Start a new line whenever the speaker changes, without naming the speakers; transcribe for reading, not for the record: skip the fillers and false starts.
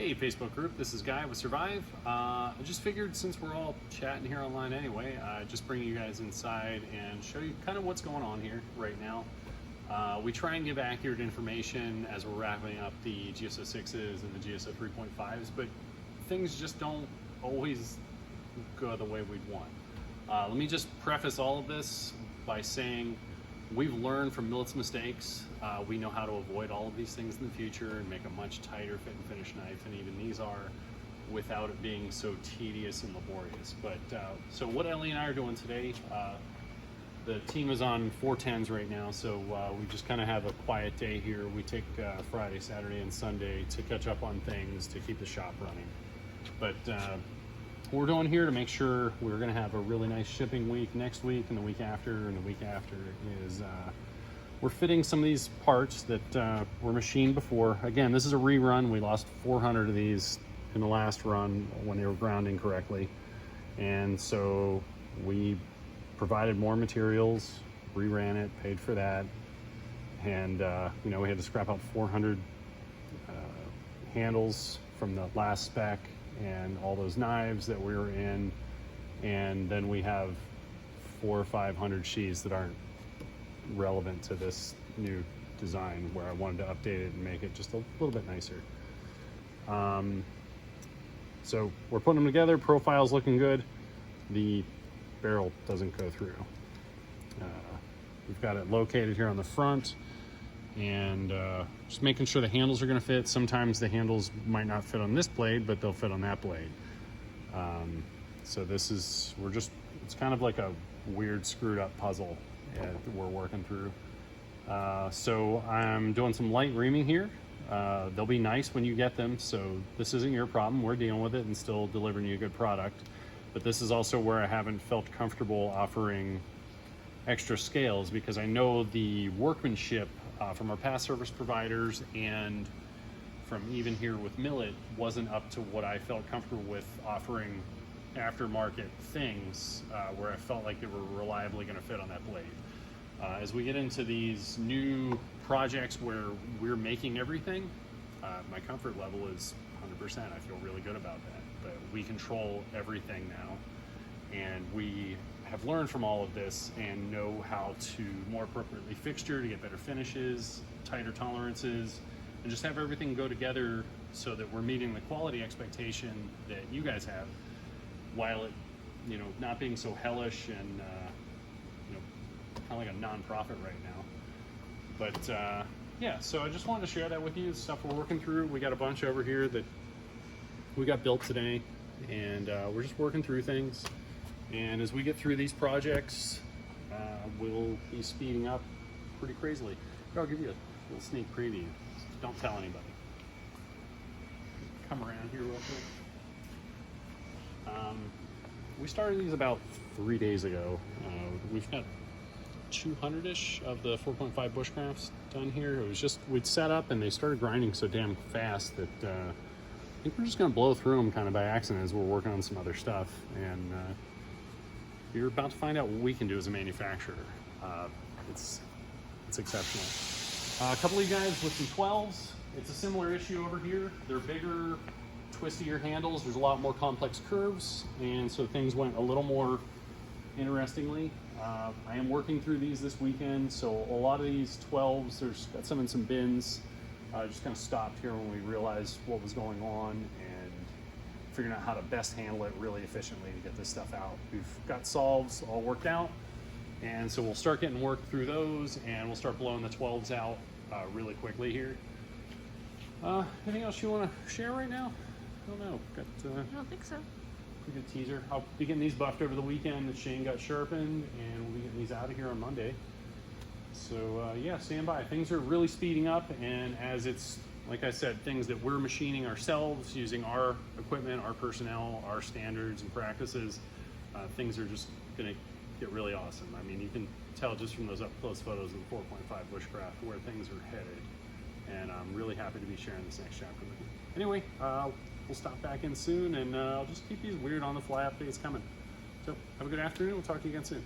Hey Facebook group, this is Guy with Survive. I just figured since we're all chatting here online anyway, just bring you guys inside and show you kind of what's going on here right now. We try and give accurate information as we're wrapping up the GSO 6s and the GSO 3.5s, but things just don't always go the way we'd want. Let me just preface all of this by saying we've learned from Millet's mistakes. We know how to avoid all of these things in the future and make a much tighter fit and finish knife, and even these are, without it being so tedious and laborious. But so what Ellie and I are doing today, the team is on 410s right now, so we just kind of have a quiet day here. We take Friday, Saturday, and Sunday to catch up on things to keep the shop running. But we're doing here to make sure we're going to have a really nice shipping week next week, and the week after, and the week after is we're fitting some of these parts that were machined before. Again, this is a rerun. We lost 400 of these in the last run when they were ground incorrectly, and so we provided more materials, reran it, paid for that, and you know, we had to scrap out 400 handles from the last spec and all those knives that we were in, and then we have 400 or 500 sheaths that aren't relevant to this new design, where I wanted to update it and make it just a little bit nicer. So we're putting them together. Profile's looking good. The barrel doesn't go through. We've got it located here on the front, and just making sure the handles are going to fit. Sometimes the handles might not fit on this blade, but they'll fit on that blade. So this is, it's kind of like a weird screwed up puzzle that we're working through. So I'm doing some light reaming here. They'll be nice when you get them, so this isn't your problem. We're dealing with it and still delivering you a good product. But this is also where I haven't felt comfortable offering extra scales, because I know the workmanship from our past service providers and from even here with Millet wasn't up to what I felt comfortable with offering aftermarket things, where I felt like they were reliably going to fit on that blade. As we get into these new projects where we're making everything, my comfort level is 100%. I feel really good about that. But we control everything now, and we have learned from all of this and know how to more appropriately fixture to get better finishes, tighter tolerances, and just have everything go together so that we're meeting the quality expectation that you guys have, while it, you know, not being so hellish and you know, kind of like a non-profit right now. But yeah, so I just wanted to share that with you. The stuff we're working through. We got a bunch over here that we got built today, and we're just working through things. And as we get through these projects, we'll be speeding up pretty crazily. Here, I'll give you a little sneak preview. Don't tell anybody. Come around here real quick. We started these about 3 days ago. We've got 200-ish of the 4.5 bushcrafts done here. It was just, we'd set up and they started grinding so damn fast that I think we're just gonna blow through them kind of by accident as we're working on some other stuff. And you're about to find out what we can do as a manufacturer. It's exceptional. A couple of you guys with some 12s. It's a similar issue over here. They're bigger, twistier handles. There's a lot more complex curves, and so things went a little more interestingly. I am working through these this weekend, so a lot of these 12s, there's got some in some bins. Just kind of stopped here when we realized what was going on and figuring out how to best handle it really efficiently to get this stuff out. We've got solves all worked out, and so we'll start getting work through those, and we'll start blowing the 12s out really quickly here. Anything else you want to share right now? I don't know.
I don't think so.
Pretty good teaser. I'll be getting these buffed over the weekend that Shane got sharpened, and we'll be getting these out of here on Monday. So yeah, stand by. Things are really speeding up, and as it's, like I said, things that we're machining ourselves using our equipment, our personnel, our standards and practices, things are just gonna get really awesome. I mean, you can tell just from those up close photos of the 4.5 bushcraft where things are headed, and I'm really happy to be sharing this next chapter with you. Anyway, we'll stop back in soon, and I'll just keep these weird on the fly updates coming. So have a good afternoon. We'll talk to you again soon.